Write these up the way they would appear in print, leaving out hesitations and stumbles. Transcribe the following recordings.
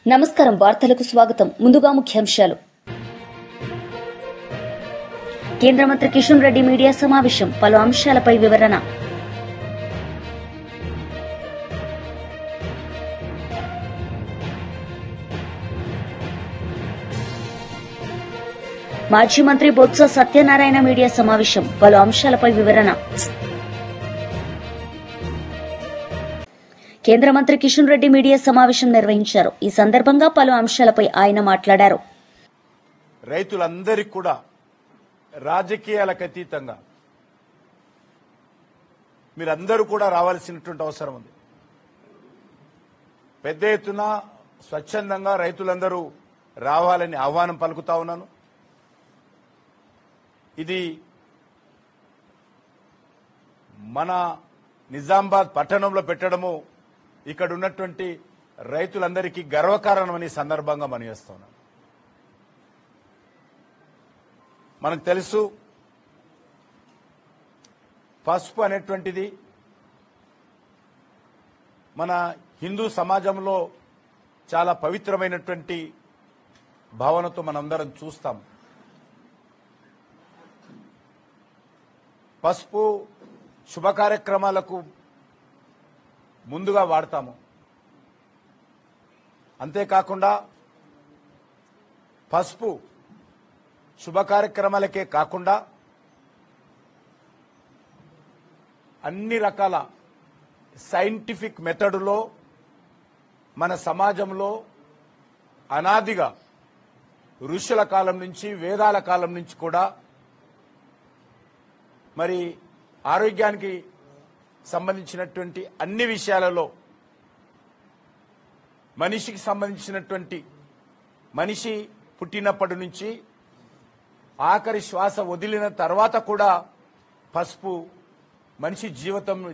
నమస్కారం వార్తలకు స్వాగతం. ముందుగా ముఖ్యాంశాలు. కేంద్ర మంత్రి కిషన్ రెడ్డి మీడియా సమావేశం, పలు అంశాలపై వివరణ. మాజీ మంత్రి బొత్స సత్యనారాయణ మీడియా సమావేశం, పలు అంశాలపై వివరణ. కేంద్ర మంత్రి కిషన్ రెడ్డి మీడియా సమావేశం నిర్వహించారు. ఈ సందర్భంగా పలు అంశాలపై ఆయన మాట్లాడారు. రైతులందరికీ కూడా రాజకీయాలకు అతీతంగా మీరందరూ కూడా రావాల్సినటువంటి అవసరం ఉంది. పెద్ద ఎత్తున స్వచ్ఛందంగా రైతులందరూ రావాలని ఆహ్వానం పలుకుతా ఉన్నాను. ఇది మన నిజామాబాద్ పట్టణంలో పెట్టడము ఇక్కడ ఉన్నటువంటి రైతులందరికీ గర్వకారణమని సందర్భంగా మనం చేస్తున్నాం. మనకు తెలుసు, పసుపు అనేటువంటిది మన హిందూ సమాజంలో చాలా పవిత్రమైనటువంటి భావనతో మనందరం చూస్తాం. పసుపు శుభ కార్యక్రమాలకు ముందుగా వాడతాము. అంతేకాకుండా పసుపు శుభ కార్యక్రమాలకే కాకుండా అన్ని రకాల సైంటిఫిక్ మెథడ్లో మన సమాజంలో అనాదిగా ఋషుల కాలం నుంచి వేదాల కాలం నుంచి కూడా మరి ఆరోగ్యానికి సంబంధించినటువంటి అన్ని విషయాలలో మనిషికి సంబంధించినటువంటి మనిషి పుట్టినప్పటి నుంచి ఆఖరి శ్వాస వదిలిన తర్వాత కూడా పసుపు మనిషి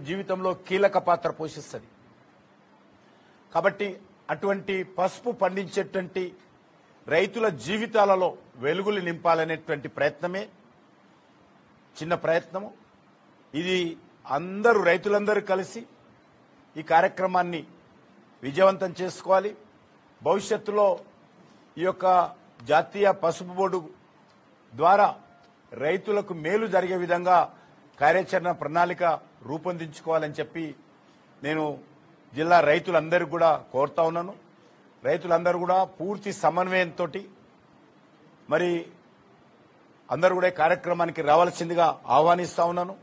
జీవితంలో కీలక పాత్ర పోషిస్తుంది. కాబట్టి అటువంటి పసుపు పండించేటువంటి రైతుల జీవితాలలో వెలుగులు నింపాలనేటువంటి ప్రయత్నమే చిన్న ప్రయత్నము. ఇది అందరూ రైతులందరూ కలిసి ఈ కార్యక్రమాన్ని విజయవంతం చేసుకోవాలి. భవిష్యత్తులో ఈ యొక్క జాతీయ పసుపు బోర్డు ద్వారా రైతులకు మేలు జరిగే విధంగా కార్యాచరణ ప్రణాళిక రూపొందించుకోవాలని చెప్పి నేను జిల్లా రైతులందరూ కూడా కోరుతా ఉన్నాను. రైతులందరూ కూడా పూర్తి సమన్వయంతో మరి అందరూ కూడా కార్యక్రమానికి రావాల్సిందిగా ఆహ్వానిస్తా ఉన్నాను.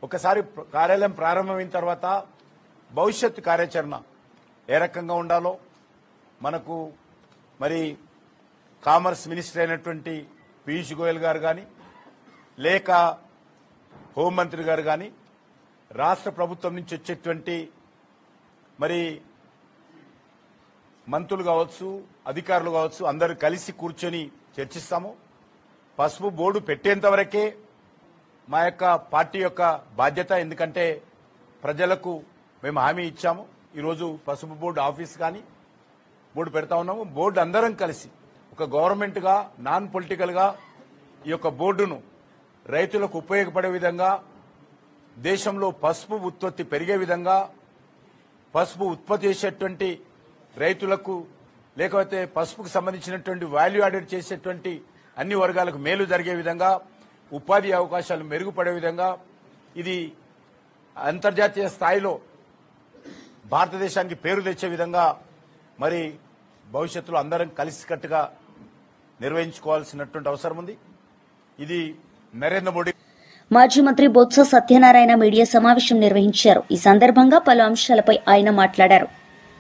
ఒకసారి కార్యాలయం ప్రారంభమైన తర్వాత భవిష్యత్తు కార్యాచరణ ఏ రకంగా ఉండాలో మనకు మరి కామర్స్ మినిస్టర్ అయినటువంటి పీయూష్ గోయల్ గారు కానీ, లేక హోంమంత్రి గారు కానీ, రాష్ట్ర ప్రభుత్వం నుంచి వచ్చేటువంటి మరి మంత్రులు కావచ్చు, అధికారులు కావచ్చు, అందరూ కలిసి కూర్చొని చర్చిస్తాము. పసుపు బోర్డు పెట్టేంత వరకే మా యొక్క పార్టీ యొక్క బాధ్యత. ఎందుకంటే ప్రజలకు మేము హామీ ఇచ్చాము. ఈరోజు పసుపు బోర్డు ఆఫీస్ కానీ బోర్డు పెడతా ఉన్నాము. బోర్డు అందరం కలిసి ఒక గవర్నమెంట్ గా, నాన్ పొలిటికల్ గా ఈ యొక్క బోర్డును రైతులకు ఉపయోగపడే విధంగా, దేశంలో పసుపు ఉత్పత్తి పెరిగే విధంగా, పసుపు ఉత్పత్తి చేసేటువంటి రైతులకు లేకపోతే పసుపుకు సంబంధించినటువంటి వాల్యూ యాడెడ్ చేసేటువంటి అన్ని వర్గాలకు మేలు జరిగే విధంగా, ఉపాధి అవకాశాలు మెరుగుపడే విధంగా, ఇది అంతర్జాతీయ స్థాయిలో భారతదేశానికి పేరు తెచ్చే విధంగా మరి భవిష్యత్తులో అందరం కలిసికట్టుగా నిర్వహించుకోవాల్సినటువంటి అవసరం ఉంది. ఇది నరేంద్ర మోడీ. మాజీ మంత్రి బొత్స సత్యనారాయణ మీడియా సమావేశం నిర్వహించారు. ఈ సందర్భంగా పలు అంశాలపై ఆయన మాట్లాడారు.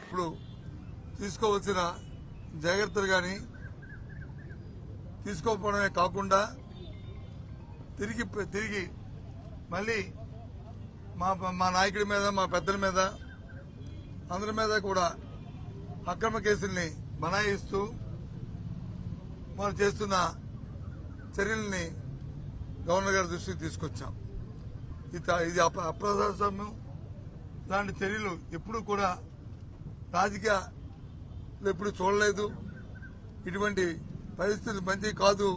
ఇప్పుడు తీసుకోవాల్సిన జాగ్రత్తలు గాని తీసుకోకపోవడమే కాకుండా తిరిగి మళ్ళీ మా నాయకుడి మీద, మా పెద్దల మీద, అందరి మీద కూడా అక్రమ కేసుల్ని బనాయిస్తూ మనం చేస్తున్న చర్యల్ని గవర్నర్ గారి దృష్టికి తీసుకొచ్చాం. ఇది అప్రజాస్వామ్యం. ఇలాంటి చర్యలు ఎప్పుడు కూడా రాజకీయాలు ఎప్పుడు చూడలేదు. ఇటువంటి పరిస్థితులు మంచివి కాదు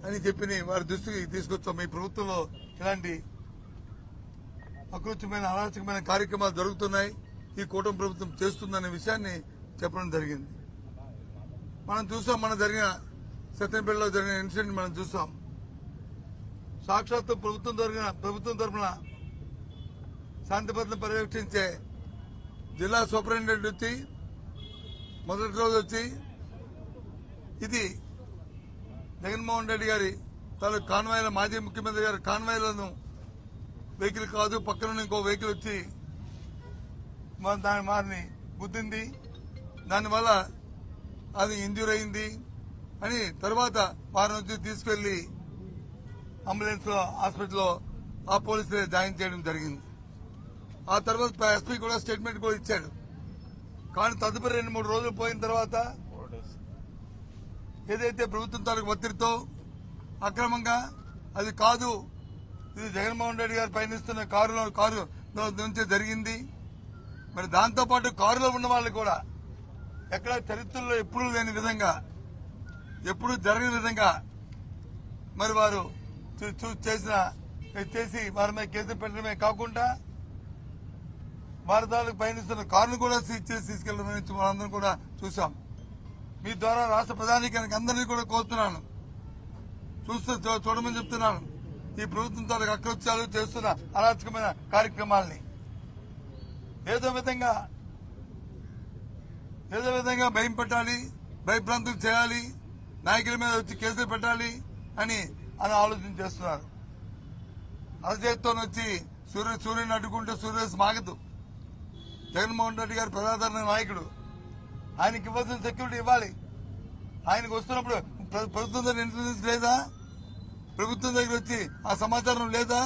అని చెప్పి వారి దృష్టికి తీసుకొచ్చాం. మీ ప్రభుత్వంలో ఇలాంటి అకృత్యమైన అరాచకమైన కార్యక్రమాలు జరుగుతున్నాయి, ఈ కూటమి ప్రభుత్వం చేస్తుందనే విషయాన్ని చెప్పడం జరిగింది. మనం చూసాం, మన జరిగిన సత్యనపల్లిలో జరిగిన ఇన్సిడెంట్ మనం చూసాం. సాక్షాత్తు ప్రభుత్వం తరఫున శాంతి భద్రతను పర్యవేక్షించే జిల్లా సూపరింటెండెంట్ వచ్చి మొదటి రోజు వచ్చి ఇది జగన్మోహన్ రెడ్డి గారి తాలూకు కాన్వాయ్ల మాజీ ముఖ్యమంత్రి గారి కాన్వాయ్లను వెహికల్ కాదు, పక్కన ఇంకో వెహికల్ వచ్చి వారిని గుద్దింది, దానివల్ల అది ఇంజ్యూర్ అయింది అని తర్వాత వారి నుంచి తీసుకెళ్లి అంబులెన్స్ లో హాస్పిటల్లో ఆ పోలీసులే జాయిన్ చేయడం జరిగింది. ఆ తర్వాత ఎస్పీ కూడా స్టేట్మెంట్ కూడా ఇచ్చాడు. కానీ తదుపరి 2-3 రోజులు పోయిన తర్వాత ఏదైతే ప్రభుత్వం తాలూకు ఒత్తిడితో అక్రమంగా అది కాదు, ఇది జగన్మోహన్ రెడ్డి గారు పయనిస్తున్న కారు నుంచి జరిగింది. మరి దాంతోపాటు కారులో ఉన్న వాళ్ళు కూడా ఎక్కడ చరిత్రలో ఎప్పుడూ లేని విధంగా, ఎప్పుడూ జరగని విధంగా మరి వారు చేసి వారి మీద కేసు పెట్టడమే కాకుండా వారి తాలూకు పయనిస్తున్న కారును కూడా సీజ్ చేసి తీసుకెళ్లడం మనందరం కూడా చూశాం. మీ ద్వారా రాష్ట్ర ప్రధానికానికి అందరినీ కూడా కోరుతున్నాను, చూడమని చెప్తున్నాను. ఈ ప్రభుత్వం తాలూకు అకృత్యాలు చేస్తున్న అరాచకమైన కార్యక్రమాల్ని ఏదో విధంగా భయం పెట్టాలి, భయభ్రాంతులు చేయాలి, నాయకుల మీద వచ్చి కేసులు పెట్టాలి అని ఆలోచన చేస్తున్నారు. అరచేతితో వచ్చి సూర్యుని అడ్డుకుంటే సూర్యస్ మాగదు. జగన్మోహన్ రెడ్డి గారు ప్రజాదరణ నాయకుడు, ఆయనకి ఇవ్వాల్సిన సెక్యూరిటీ ఇవ్వాలి. ఆయనకు వస్తున్నప్పుడు ప్రభుత్వం దగ్గర ఇంటెలిజెన్స్ లేదా? ప్రభుత్వం దగ్గర వచ్చి ఆ సమాచారం లేదా?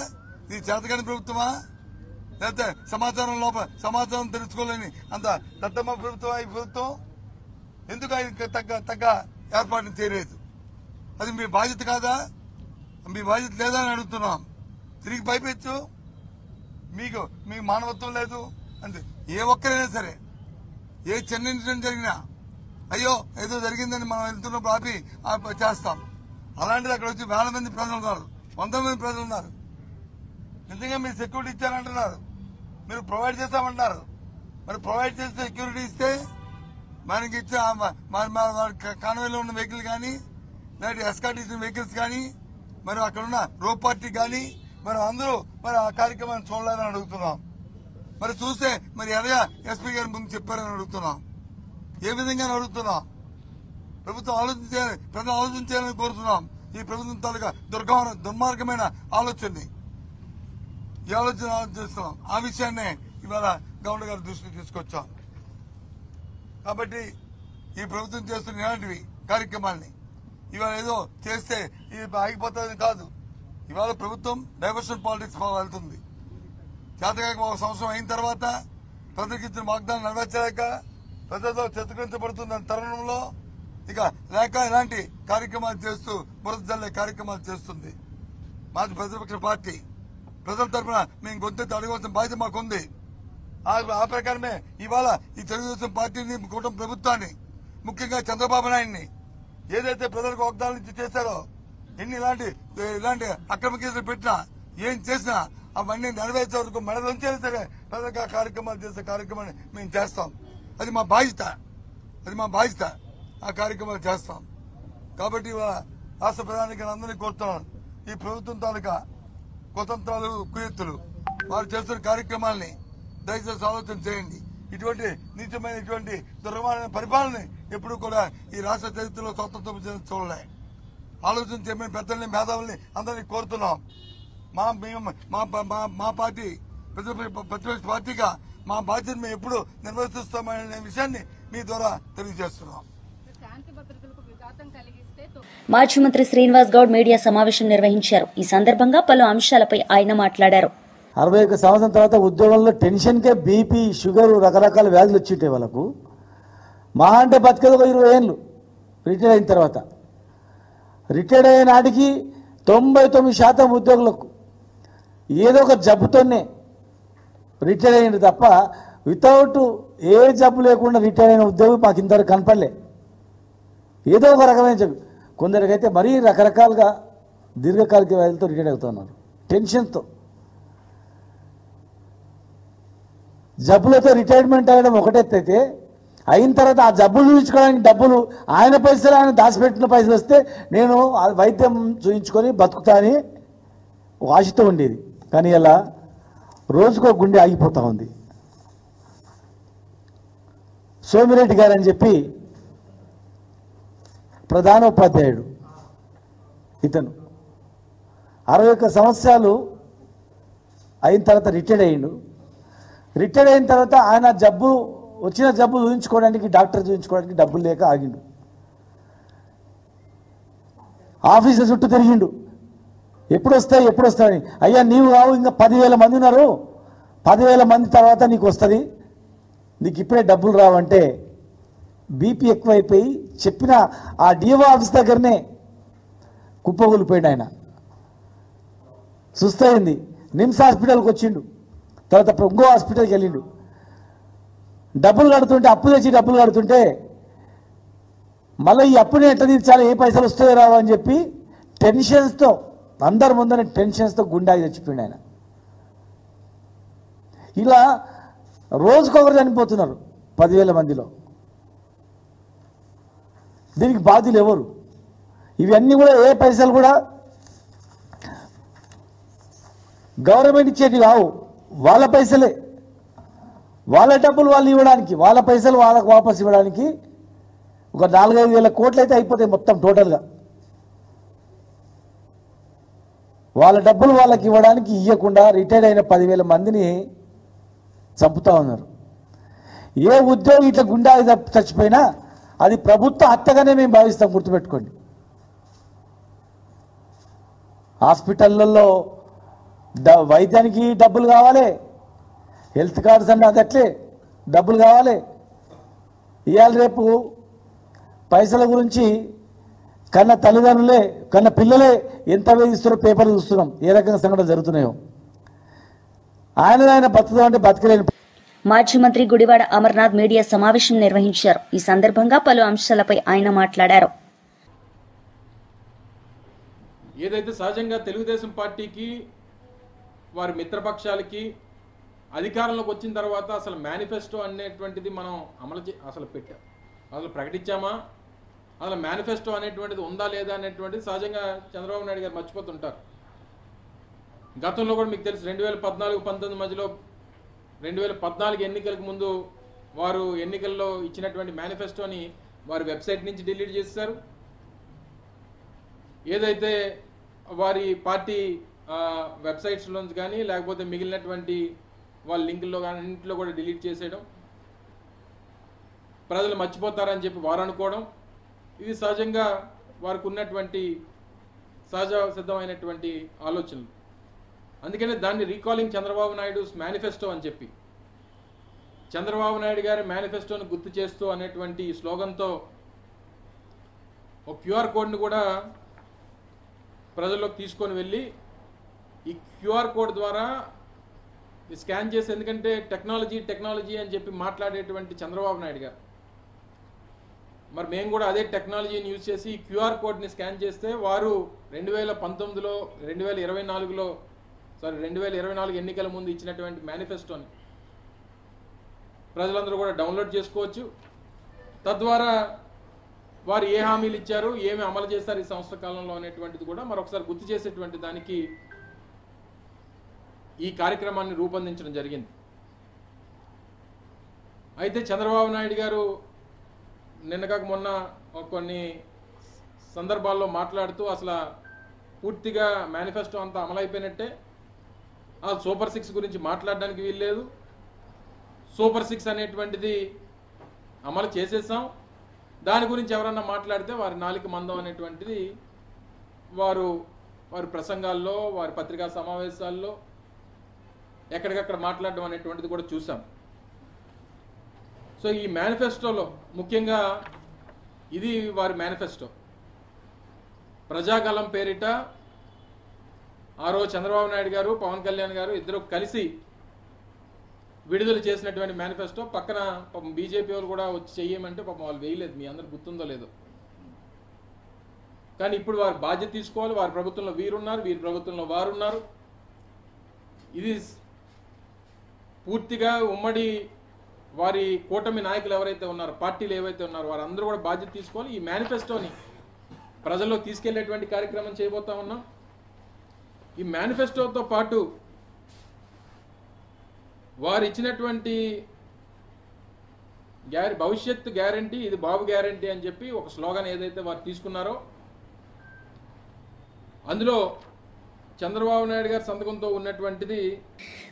ఇది చేతకాని ప్రభుత్వమా? లేకపోతే సమాచారం తెలుసుకోలేని అంత దత్తమ్మ ప్రభుత్వం ఈ ప్రభుత్వం? ఎందుకు ఆయన తగ్గ ఏర్పాటును చేయలేదు? అది మీ బాధ్యత కాదా? మీ బాధ్యత లేదా అని అడుగుతున్నాం. తిరిగి పైపెచ్చు మీకు మానవత్వం లేదు అంతే. ఏ ఒక్కరైనా సరే, ఏ చిన్న ఇన్సిడెంట్ జరిగినా అయ్యో ఏదో జరిగిందని మనం వెళ్తున్నప్పుడు ఆపి చేస్తాం. అలాంటిది అక్కడ వచ్చి 1000 మంది ప్రజలు ఉన్నారు, 100 మంది ప్రజలు ఉన్నారు. నిజంగా మీరు సెక్యూరిటీ ఇచ్చారంటున్నారు, మీరు ప్రొవైడ్ చేస్తామంటారు. మరి ప్రొవైడ్ చేస్తే సెక్యూరిటీ ఇస్తే మనకి ఇచ్చే కాన్వాయ్లో ఉన్న వెహికల్ కానీ, లేదంటే ఎస్కార్ట్ ఇచ్చిన వెహికల్స్ కానీ, మరి అక్కడ ఉన్న రో పార్టీ కానీ మరి అందరూ మరి ఆ కార్యక్రమాన్ని చూడాలని అడుగుతున్నాం. మరి చూస్తే మరి ఎలాగా ఎస్పీ గారి ముందు చెప్పారని అడుగుతున్నాం. ఏ విధంగా అడుగుతున్నాం? ప్రభుత్వం ఆలోచించాలని, ప్రజలు ఆలోచించాలని కోరుతున్నాం. ఈ ప్రభుత్వం తాలూకా దుర్మార్గమైన ఆలోచనని ఈ ఆలోచన చేస్తున్నాం. ఆ విషయాన్నే ఇవాళ గవర్నర్ గారి దృష్టికి తీసుకొచ్చాం. కాబట్టి ఈ ప్రభుత్వం చేస్తున్న ఇలాంటివి కార్యక్రమాల్ని ఇవాళ ఏదో చేస్తే ఇది ఆగిపోతుందని కాదు. ఇవాళ ప్రభుత్వం డైవర్షన్ పాలిటిక్స్ వెళ్తుంది. చేతకాక 1 సంవత్సరం అయిన తర్వాత ప్రజలకు ఇచ్చిన వాగ్దానం నెరవేర్చలేక ప్రజలతో చిత్రీకరించబడుతున్న తరుణంలో ఇక లేక ఇలాంటి కార్యక్రమాలు చేస్తూ బురద జల్లే కార్యక్రమాలు చేస్తుంది. మాది ప్రతిపక్ష పార్టీ, ప్రజల తరఫున మేము గొంతెత్తి అడగవలసిన బాధ్యత మాకుంది. ఆ ప్రకారమే ఇవాళ ఈ తెలుగుదేశం పార్టీని, కూటమి ప్రభుత్వాన్ని, ముఖ్యంగా చంద్రబాబు నాయుడిని ఏదైతే ప్రజలకు వాగ్దానాలు ఇచ్చి చేశారో, ఇలాంటి అక్రమ కేసులు పెట్టినా, ఏం చేసినా అవన్నీ నెరవేర్చే వరకు మెడలోంచైనా సరే ప్రజలకు ఆ కార్యక్రమాలు చేసే కార్యక్రమాన్ని మేము చేస్తాం. అది మా బాధ్యత. ఆ కార్యక్రమాలు చేస్తాం. కాబట్టి రాష్ట్ర ప్రధానికి అందరినీ కోరుతున్నాను, ఈ ప్రభుత్వం తాలూకా కుతంత్రాలు, కుయత్తులు వారు చేస్తున్న కార్యక్రమాల్ని దయచేసి ఆలోచన చేయండి. ఇటువంటి నీచమైన ఇటువంటి దుర్మార్గమైన పరిపాలన ఎప్పుడు కూడా ఈ రాష్ట్ర చరిత్రలో స్వతంత్రం చూడలే. ఆలోచన చేయమని పెద్దల్ని, మేధావుల్ని అందరినీ కోరుతున్నాం. మా పార్టీ ప్రతిపక్ష పార్టీగా మా బాధ్యత మేము ఎప్పుడు నిర్వర్తిస్తామనే విషయాన్ని మీ ద్వారా తెలియజేస్తున్నాం. మాజీ మంత్రి శ్రీనివాస్ గౌడ్ మీడియా సమావేశం నిర్వహించారు. ఈ సందర్భంగా పలు అంశాలపై ఆయన మాట్లాడారు. 61 సంవత్సరం తర్వాత ఉద్యోగంలో టెన్షన్కే బీపీ, షుగర్, రకరకాల వ్యాధులు వచ్చింటాయి వాళ్ళకు. మహా అంటే బతికేది 20 ఏళ్ళు రిటైర్ అయిన తర్వాత. రిటైర్ అయిన నాటికి 99% ఉద్యోగులకు ఏదో ఒక జబ్బుతోనే రిటైర్ అయ్యింది తప్ప వితౌట్ ఏ జబ్బు లేకుండా రిటైర్ అయిన ఉద్యోగి మాకు ఇంతవరకు కనపడలే. ఏదో ఒక రకమైన జబ్బు. కొందరికైతే మరీ రకరకాలుగా దీర్ఘకాలిక వ్యాధులతో రిటైర్ అవుతున్నారు. టెన్షన్తో, జబ్బులతో రిటైర్మెంట్ అవ్వడం ఒకటైతే అయిన తర్వాత ఆ జబ్బులు చూపించుకోవడానికి డబ్బులు ఆయన పైసలు ఆయన దాచిపెట్టిన పైసలు వస్తే నేను ఆ వైద్యం చూపించుకొని బతుకుతా అని ఆశతో ఉండేది. కానీ ఇలా రోజుకో గుండె ఆగిపోతూ ఉంది. సోమిరెడ్డి గారు అని చెప్పి ప్రధానోపాధ్యాయుడు, ఇతను 61 సంవత్సరాలు అయిన తర్వాత రిటైర్డ్ అయ్యిండు. రిటైర్డ్ అయిన తర్వాత ఆయన వచ్చిన జబ్బు చూపించుకోవడానికి, డాక్టర్ చూపించుకోవడానికి డబ్బులు లేక ఆగిండు. ఆఫీసుల చుట్టూ తిరిగిండు, ఎప్పుడు వస్తాయని. అయ్యా నీవు కావు, ఇంకా 10,000 మంది ఉన్నారు, 10,000 మంది తర్వాత నీకు వస్తుంది, నీకు ఇప్పుడే డబ్బులు రావంటే బీపీ ఎక్కువైపోయి చెప్పిన ఆ డిఓ ఆఫీస్ దగ్గరనే కుప్పగొలిపోయాడు. ఆయన సుస్తయింది. నిమ్స్ హాస్పిటల్కి వచ్చిండు, తర్వాత ఇంకో హాస్పిటల్కి వెళ్ళిండు. డబ్బులు కడుతుంటే, అప్పు తెచ్చి డబ్బులు కడుతుంటే మళ్ళీ ఈ అప్పుని ఎట్లా తీర్చాలి, ఏ పైసలు వస్తాయో రావు అని చెప్పి టెన్షన్స్తో, అందరి ముందర టెన్షన్స్తో గుండాకి చచ్చిపోయిండు ఆయన. ఇలా రోజుకొకరు చనిపోతున్నారు 10,000 మందిలో. దీనికి బాధ్యులు ఎవరు? ఇవన్నీ కూడా ఏ పైసలు కూడా గవర్నమెంట్ ఇచ్చేటి కావు, వాళ్ళ పైసలే, వాళ్ళ డబ్బులు వాళ్ళు ఇవ్వడానికి, వాళ్ళ పైసలు వాళ్ళకు వాపస్ ఇవ్వడానికి ఒక 4-5 వేల కోట్లు అయితే అయిపోతాయి మొత్తం టోటల్గా. వాళ్ళ డబ్బులు వాళ్ళకి ఇవ్వడానికి ఇవ్వకుండా రిటైర్డ్ అయిన 10,000 మందిని చంపుతా ఉన్నారు. ఏ ఉద్యోగి ఇట్లా గుండా చచ్చిపోయినా అది ప్రభుత్వ హత్యగానే మేము భావిస్తాం, గుర్తుపెట్టుకోండి. హాస్పిటళ్ళల్లో వైద్యానికి డబ్బులు కావాలి, హెల్త్ కార్డ్స్ అన్న అదట్లే డబ్బులు కావాలి. ఇవాళ రేపు పైసల గురించి కన్న తల్లిదండ్రులే, కన్న పిల్లలే ఎంత వేధిస్తారో పేపర్లు చూస్తున్నాం, ఏ రకంగా సంఘటన జరుగుతున్నాయో. ఆయన బతుకుదాం అంటే బతకలేని. మాజీ మంత్రి గుడివాడ అమర్నాథ్ మీడియా సమావేశం నిర్వహించారు. ఈ సందర్భంగా పలు అంశాలపై ఆయన మాట్లాడారు. ఏదైతే సహజంగా తెలుగుదేశం పార్టీకి, వారి మిత్రపక్షాలకి అధికారంలోకి వచ్చిన తర్వాత అసలు మేనిఫెస్టో అనేటువంటిది మనం అసలు ప్రకటించామా, అసలు మేనిఫెస్టో అనేటువంటిది ఉందా లేదా అనేటువంటిది సహజంగా చంద్రబాబు నాయుడు గారు మర్చిపోతుంటారు. గతంలో కూడా మీకు తెలుసు, 2014-19 మధ్యలో 2014 ఎన్నికలకు ముందు వారు ఎన్నికల్లో ఇచ్చినటువంటి మేనిఫెస్టోని వారి వెబ్సైట్ నుంచి డిలీట్ చేశారు. ఏదైతే వారి పార్టీ వెబ్సైట్స్లోంచి కానీ లేకపోతే మిగిలినటువంటి వాళ్ళ లింకుల్లో కానీ అన్నింటిలో కూడా డిలీట్ చేసేయడం, ప్రజలు మర్చిపోతారని చెప్పి వారు అనుకోవడం, ఇది సహజంగా వారికి ఉన్నటువంటి సహజ సిద్ధమైనటువంటి ఆలోచనలు. అందుకనే దాన్ని రీకాలింగ్ చంద్రబాబు నాయుడుస్ మేనిఫెస్టో అని చెప్పి, చంద్రబాబు నాయుడు గారి మేనిఫెస్టోను గుర్తు చేస్తూ అనేటువంటి స్లోగన్తో ఒక క్యూఆర్ కోడ్ని కూడా ప్రజల్లోకి తీసుకొని వెళ్ళి ఈ క్యూఆర్ కోడ్ ద్వారా స్కాన్ చేసి, ఎందుకంటే టెక్నాలజీ అని చెప్పి మాట్లాడేటువంటి చంద్రబాబు నాయుడు గారు, మరి మేము కూడా అదే టెక్నాలజీని యూజ్ చేసి ఈ క్యూఆర్ కోడ్ని స్కాన్ చేస్తే వారు 2019లో 2024 ఎన్నికల ముందు ఇచ్చినటువంటి మేనిఫెస్టోని ప్రజలందరూ కూడా డౌన్లోడ్ చేసుకోవచ్చు. తద్వారా వారు ఏ హామీలు ఇచ్చారు, ఏమి అమలు చేస్తారు ఈ సంవత్సర కాలంలో అనేటువంటిది కూడా మరొకసారి గుర్తు చేసేటువంటి దానికి ఈ కార్యక్రమాన్ని రూపొందించడం జరిగింది. అయితే చంద్రబాబు నాయుడు గారు నిన్నగాక మొన్న కొన్ని సందర్భాల్లో మాట్లాడుతూ అసలు పూర్తిగా మేనిఫెస్టో అంతా అమలైపోయినట్టే, ఆ సూపర్ 6 గురించి మాట్లాడడానికి వీల్లేదు, సూపర్ 6 అనేటువంటిది అమలు చేసేసాం, దాని గురించి ఎవరన్నా మాట్లాడితే వారి నాలిక మందం అనేటువంటిది వారి ప్రసంగాల్లో, వారి పత్రికా సమావేశాల్లో ఎక్కడికక్కడ మాట్లాడడం అనేటువంటిది కూడా చూసాం. సో ఈ మేనిఫెస్టోలో ముఖ్యంగా ఇది వారి మేనిఫెస్టో. ప్రజాగలం పేరిట ఆ రోజు చంద్రబాబు నాయుడు గారు, పవన్ కళ్యాణ్ గారు ఇద్దరు కలిసి విడుదల చేసినటువంటి మేనిఫెస్టో. పక్కన పాపం బీజేపీ వాళ్ళు కూడా వచ్చి చెయ్యమంటే పాపం వాళ్ళు వేయలేదు, మీ అందరు గుర్తుందో లేదో. కానీ ఇప్పుడు వారు బాధ్యత తీసుకోవాలి. వారి ప్రభుత్వంలో వీరున్నారు, వీరి ప్రభుత్వంలో వారున్నారు. ఇది పూర్తిగా ఉమ్మడి వారి కూటమి నాయకులు ఎవరైతే ఉన్నారో, పార్టీలు ఏవైతే ఉన్నారో వారందరూ కూడా బాధ్యత తీసుకోవాలి. ఈ మేనిఫెస్టోని ప్రజల్లో తీసుకెళ్లేటువంటి కార్యక్రమం చేయబోతా ఉన్నాం. ఈ మేనిఫెస్టోతో పాటు వారు ఇచ్చినటువంటి భవిష్యత్తు గ్యారంటీ, ఇది బాబు గ్యారంటీ అని చెప్పి ఒక స్లోగన్ ఏదైతే వారు తీసుకున్నారో అందులో చంద్రబాబు నాయుడు గారి సంతకంతో ఉన్నటువంటిది.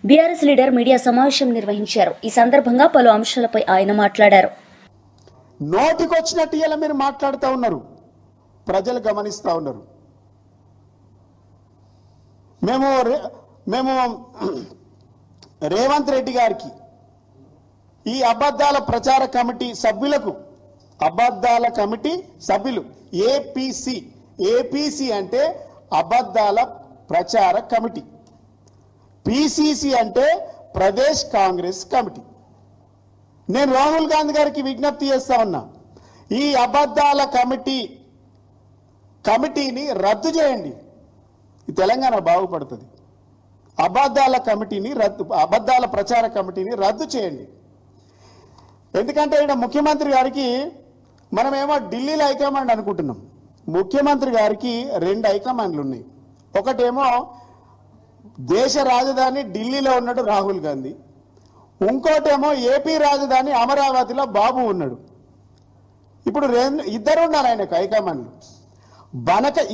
బీఆర్ఎస్ లీడర్ మీడియా సమావేశం నిర్వహించారు. ఈ సందర్భంగా పలు అంశాలపై ఆయన మాట్లాడారు. నోటికొచ్చినట్టు ఇలా మీరు మాట్లాడుతూ ఉన్నారు, ప్రజలు గమనిస్తూ ఉన్నారు. మేము రేవంత్ రెడ్డి గారికి, ఈ అబద్ధాల ప్రచార కమిటీ సభ్యులకు, అబద్ధాల కమిటీ సభ్యులు ఏపీసీ అంటే అబద్ధాల ప్రచార కమిటీ, పిసిసి అంటే ప్రదేశ్ కాంగ్రెస్ కమిటీ. నేను రాహుల్ గాంధీ గారికి విజ్ఞప్తి చేస్తా ఉన్నా, ఈ అబద్ధాల కమిటీని రద్దు చేయండి, ఈ తెలంగాణ బాగుపడుతుంది. అబద్ధాల ప్రచార కమిటీని రద్దు చేయండి. ఎందుకంటే ఇక్కడ ముఖ్యమంత్రి గారికి మనమేమో ఢిల్లీలో హైకమాండ్ అనుకుంటున్నాం. ముఖ్యమంత్రి గారికి 2 హైకమాండ్లు ఉన్నాయి. ఒకటేమో దేశ రాజధాని ఢిల్లీలో ఉన్నాడు రాహుల్ గాంధీ, ఇంకోటేమో ఏపీ రాజధాని అమరావతిలో బాబు ఉన్నాడు. ఇప్పుడు ఇద్దరు ఉన్నారు ఆయనకు హైకమాండ్లు.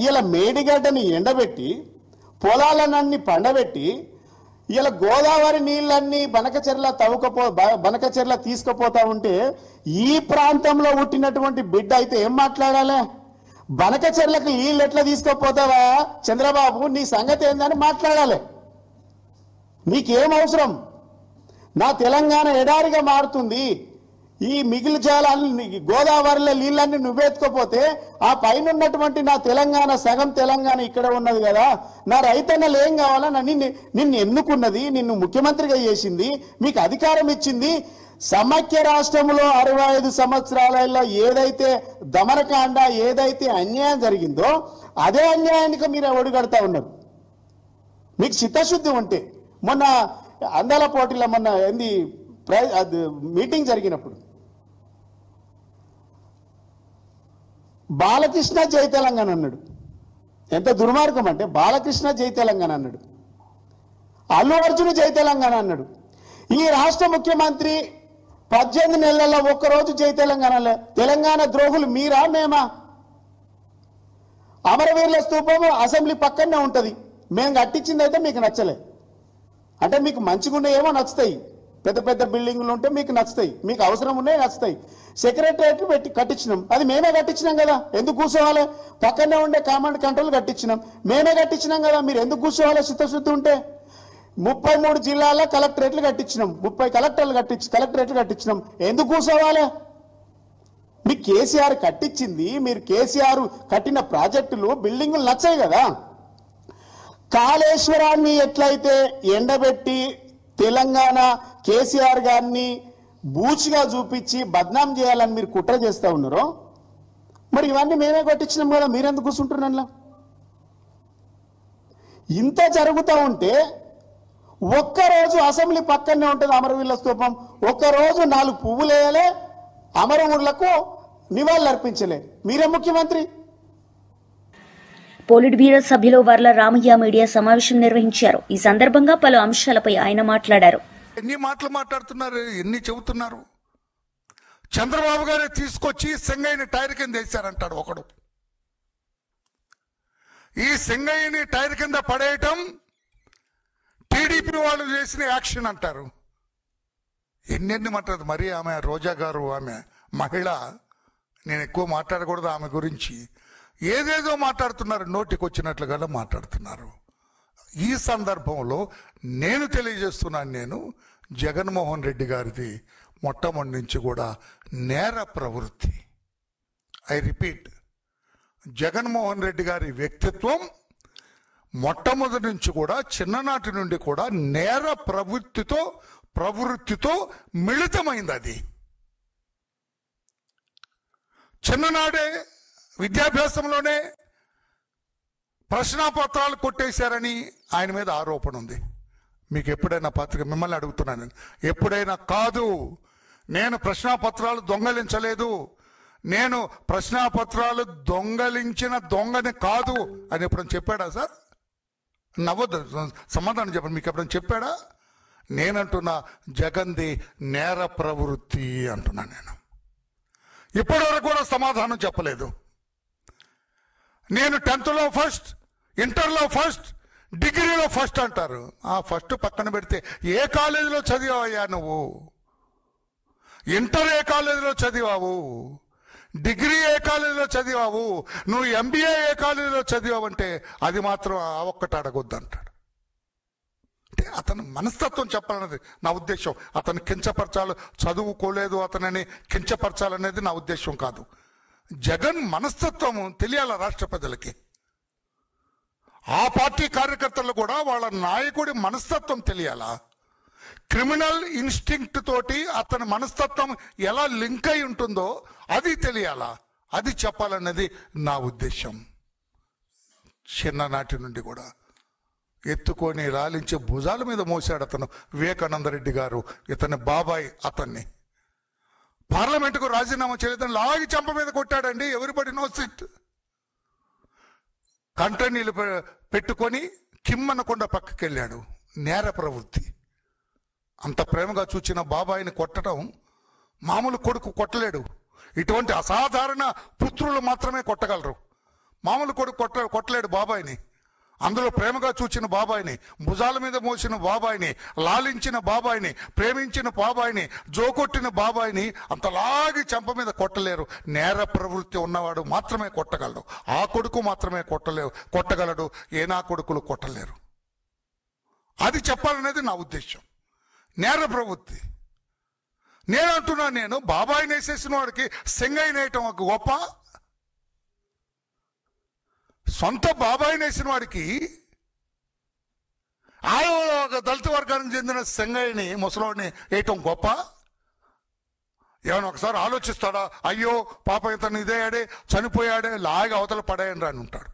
ఇలా మేడిగడ్డని ఎండబెట్టి, పొలాలన్నీ పండబెట్టి, ఇలా గోదావరి నీళ్ళన్నీ బనకచెర్ల తీసుకుపోతా ఉంటే ఈ ప్రాంతంలో పుట్టినటువంటి బిడ్డ అయితే ఏం మాట్లాడాలి? బనకచెర్లకు నీళ్ళు ఎట్లా తీసుకుపోతావా చంద్రబాబు, నీ సంగతి ఏందని మాట్లాడాలి. నీకేం అవసరం? నా తెలంగాణ ఎడారిగా మారుతుంది, ఈ మిగిలి జలాన్ని గోదావరిలో నీళ్ళన్నీ నువ్వెత్తుకోపోతే ఆ పైన ఉన్నటువంటి నా తెలంగాణ, సగం తెలంగాణ ఇక్కడ ఉన్నది కదా, నా రైతన్నలు ఏం కావాలా? నిన్ను ఎన్నుకున్నది, నిన్ను ముఖ్యమంత్రిగా చేసింది, మీకు అధికారం ఇచ్చింది. సమైక్య రాష్ట్రంలో 65 సంవత్సరాలలో ఏదైతే దమనకాండ, ఏదైతే అన్యాయం జరిగిందో అదే అన్యాయానికి మీరు ఒడిగడతా ఉన్నారు. మీకు చిత్తశుద్ధి ఉంటే మొన్న అందాల పోటీలో మీటింగ్ జరిగినప్పుడు బాలకృష్ణ జై తెలంగాణ అన్నాడు. ఎంత దుర్మార్గం అంటే, బాలకృష్ణ జై తెలంగాణ అన్నాడు, అల్లు అర్జున్ జై తెలంగాణ అన్నాడు. ఈ రాష్ట్ర ముఖ్యమంత్రి 18 నెలల్లో ఒక్కరోజు జై తెలంగాణ. తెలంగాణ ద్రోహులు మీరా మేమా? అమరవీరుల స్తూపము అసెంబ్లీ పక్కనే ఉంటుంది, మేము కట్టించింది అయితే మీకు నచ్చలే. అంటే మీకు మంచిగా ఏమో నచ్చుతాయి, పెద్ద పెద్ద బిల్డింగ్లు ఉంటే మీకు నచ్చుతాయి, మీకు అవసరం ఉన్నాయి నచ్చుతాయి. సెక్రటరియట్ పెట్టి కట్టించినాం, అది మేమే కట్టించినాం కదా, ఎందుకు కూర్చోవాలి? పక్కనే ఉండే కమాండ్ కంట్రోల్ కట్టించినాం, మేమే కట్టించినాం కదా, మీరు ఎందుకు కూర్చోవాలి? చిత్తశుద్ధి ఉంటే 33 జిల్లాల్లో కలెక్టరేట్లు కట్టించినాం, 30 కలెక్టరేట్లు కట్టించినాం, ఎందుకు కూర్చోవాలి? మీకు కేసీఆర్ కట్టించింది, మీరు కేసీఆర్ కట్టిన ప్రాజెక్టులు, బిల్డింగులు నచ్చాయి కదా. కాళేశ్వరాన్ని ఎట్లయితే ఎండబెట్టి తెలంగాణ కేసీఆర్ గారిని బూచిగా చూపించి బద్నాం చేయాలని మీరు కుట్ర చేస్తూ ఉన్నారో, మరి ఇవన్నీ మేమే కట్టించినాం కదా, మీరెందుకు కూర్చుంటున్నా? ఇంత జరుగుతూ ఉంటే ఒక్కరోజు అసెంబ్లీ పక్కనే ఉంటుంది అమరవీరుల స్తూపం, ఒక్కరోజు 4 పువ్వులు వేయలే, అమరవీరులకు నివాళులు అర్పించలే, మీరే ముఖ్యమంత్రి. పోలిట్ బ్యూరో సభ్యులు వర్ల రామయ్య మీడియా సమావేశం నిర్వహించారు. ఈ సందర్భంగా పలు అంశాలపై ఆయన మాట్లాడారు. ఎన్ని మాటలు మాట్లాడుతున్నారు, ఎన్ని చెబుతున్నారు. చంద్రబాబు గారే తీసుకొచ్చి సెంగయ్యని టైర్ కింద వేశారంటాడు ఒకడు. ఈ సెంగయ్యని టైర్ కింద పడేయటం టీడీపీ వాళ్ళు చేసిన యాక్షన్ అంటారు. ఎన్నెన్ని మాట్లాడదు. మరి ఆమె రోజా గారు, ఆమె మహిళ, నేను ఎక్కువ మాట్లాడకూడదు ఆమె గురించి, ఏదేదో మాట్లాడుతున్నారు, నోటికి వచ్చినట్లుగా మాట్లాడుతున్నారు. ఈ సందర్భంలో నేను తెలియజేస్తున్నాను, నేను జగన్మోహన్ రెడ్డి గారిది మొట్టమొదటి నుంచి కూడా నేర ప్రవృత్తి. ఐ రిపీట్, జగన్మోహన్ రెడ్డి గారి వ్యక్తిత్వం మొట్టమొదటి నుంచి కూడా, చిన్ననాటి నుండి కూడా నేర ప్రవృత్తితో మిళితమైంది. అది చిన్ననాడే విద్యాభ్యాసంలోనే ప్రశ్నాపత్రాలు కొట్టేశారని ఆయన మీద ఆరోపణ ఉంది. మీకు ఎప్పుడైనా పత్రిక, మిమ్మల్ని అడుగుతున్నాను, ఎప్పుడైనా కాదు నేను ప్రశ్నాపత్రాలు దొంగలించలేదు, నేను ప్రశ్నాపత్రాలు దొంగలించిన దొంగని కాదు అని ఎప్పుడైనా చెప్పాడా సార్? నవ్వద్దు, సమాధానం చెప్పండి. మీకు ఎప్పుడైనా చెప్పాడా? నేనంటున్నా జగన్ది నేర ప్రవృత్తి అంటున్నా. నేను ఇప్పటివరకు కూడా సమాధానం చెప్పలేదు. నేను 10th లో ఫస్ట్, ఇంటర్లో ఫస్ట్, డిగ్రీలో ఫస్ట్ అంటారు. ఆ ఫస్ట్ పక్కన పెడితే ఏ కాలేజీలో చదివావయ్యా నువ్వు? ఇంటర్ ఏ కాలేజీలో చదివావు? డిగ్రీ ఏ కాలేజీలో చదివావు? నువ్వు MBA ఏ కాలేజీలో చదివావంటే అది మాత్రం ఆ ఒక్కటి అడగొద్దు అంటాడు. అంటే అతను మనస్తత్వం చెప్పాలనేది నా ఉద్దేశం. అతను కించపరచాలి, చదువుకోలేదు అతనని కించపరచాలనేది నా ఉద్దేశం కాదు. జగన్ మనస్తత్వం తెలియాల రాష్ట్ర ప్రజలకి. ఆ పార్టీ కార్యకర్తలు కూడా వాళ్ళ నాయకుడి మనస్తత్వం తెలియాలా? క్రిమినల్ ఇన్స్టింక్ట్ తోటి అతని మనస్తత్వం ఎలా లింక్ అయి ఉంటుందో అది తెలియాలా? అది చెప్పాలన్నది నా ఉద్దేశం. చిన్ననాటి నుండి కూడా ఎత్తుకొని లాలించి భుజాల మీద మోసాడు అతను. వివేకానంద రెడ్డి గారు ఇతని బాబాయ్ అతన్ని పార్లమెంటుకు రాజీనామా చేయలేదని లాగి చంప మీద కొట్టాడండి. ఎవరిబడి నో సిట్. కంటనీళ్ళు పెట్టుకొని కిమ్మనకొండ పక్కకి వెళ్ళాడు. నేర ప్రవృత్తి. అంత ప్రేమగా చూచిన బాబాయిని కొట్టడం మామూలు కొడుకు కొట్టలేడు. ఇటువంటి అసాధారణ పుత్రులు మాత్రమే కొట్టగలరు. మామూలు కొడుకు కొట్టలేడు బాబాయిని. అందులో ప్రేమగా చూచిన బాబాయిని, భుజాల మీద మోసిన బాబాయిని, లాలించిన బాబాయిని, ప్రేమించిన బాబాయిని, జోకొట్టిన బాబాయిని అంతలాగి చెంప మీద కొట్టలేరు. నేర ప్రవృత్తి ఉన్నవాడు మాత్రమే కొట్టగలడు. ఆ కొడుకు మాత్రమే కొట్టగలడు. ఏనా కొడుకులు కొట్టలేరు. అది చెప్పాలనేది నా ఉద్దేశం. నేర ప్రవృత్తి. నేనంటున్నా, నేను బాబాయిని వేసేసిన వాడికి సెంగైన వేయటం ఒక గొప్ప. సొంత బాబాయిని వేసిన వాడికి ఒక దళిత వర్గానికి చెందిన సెంగయ్యని, ముసలోడిని వేయటం గొప్ప. ఏమైనా ఒకసారి ఆలోచిస్తాడా? అయ్యో పాప ఇతను ఇదేయాడే, చనిపోయాడే, లాగా అవతల పడేయండి అని ఉంటాడు.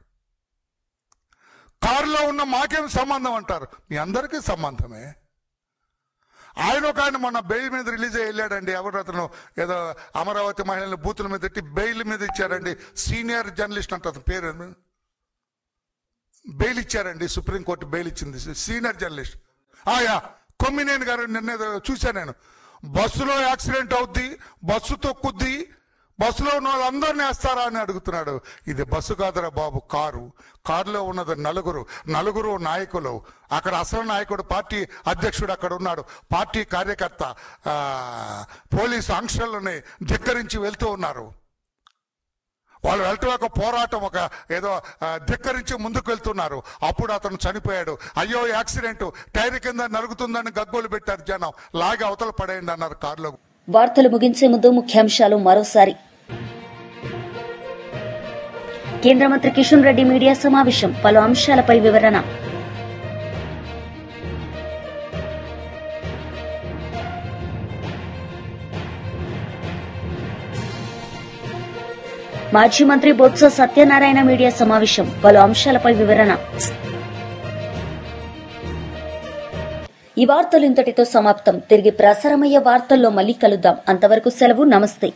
కారులో ఉన్న మాకేం సంబంధం అంటారు. మీ అందరికీ సంబంధమే. ఆయన మొన్న బెయిల్ మీద రిలీజ్ అయ్యి వెళ్ళాడండి. ఎవరు అతను? ఏదో అమరావతి మహిళలను బూతుల మీద పెట్టి బెయిల్ మీద ఇచ్చారండి. సీనియర్ జర్నలిస్ట్ అంట అతని పేరు. బెయిల్ ఇచ్చారండి, సుప్రీంకోర్టు బెయిల్ ఇచ్చింది. సీనియర్ జర్నలిస్ట్ కొమ్మినేని గారు. నిన్న చూశాను నేను. బస్సులో యాక్సిడెంట్ అవుద్ది, బస్సు తొక్కుద్ది, బస్సులో ఉన్న వాళ్ళందరినీ వేస్తారా అని అడుగుతున్నాడు. ఇది బస్సు కాదురా బాబు, కారు. కారులో ఉన్నది నలుగురు నాయకులు. అక్కడ అసలు నాయకుడు, పార్టీ అధ్యక్షుడు అక్కడ ఉన్నాడు. పార్టీ కార్యకర్త పోలీసు ఆంక్షలని ధిక్కరించి వెళ్తూ ఉన్నారు. వాళ్ళు వెళ్ళటం ఒక పోరాటం, ఒక ఏదో ధిక్కరించి ముందుకు వెళ్తున్నారు. అప్పుడు అతను చనిపోయాడు. అయ్యో యాక్సిడెంట్, టైర్ కింద నలుగుతుందని గగ్గోలు పెట్టారు జనం. లాగి అవతల పడేయండి అన్నారు కారులో. వార్తలు ముగించే ముందు ముఖ్యాంశాలు మరోసారి. కేంద్ర మంత్రి కిషన్ రెడ్డి మీడియా సమావేశం, పలు అంశాలపై వివరణ. మాజీ మంత్రి బొత్స సత్యనారాయణ మీడియా సమావేశం, పలు అంశాలపై వివరణ. ఈ వార్తలు ఇంతటితో సమాప్తం. తిరిగి ప్రసారమయ్యే వార్తల్లో మళ్లీ కలుద్దాం. అంతవరకు సెలవు. నమస్తే.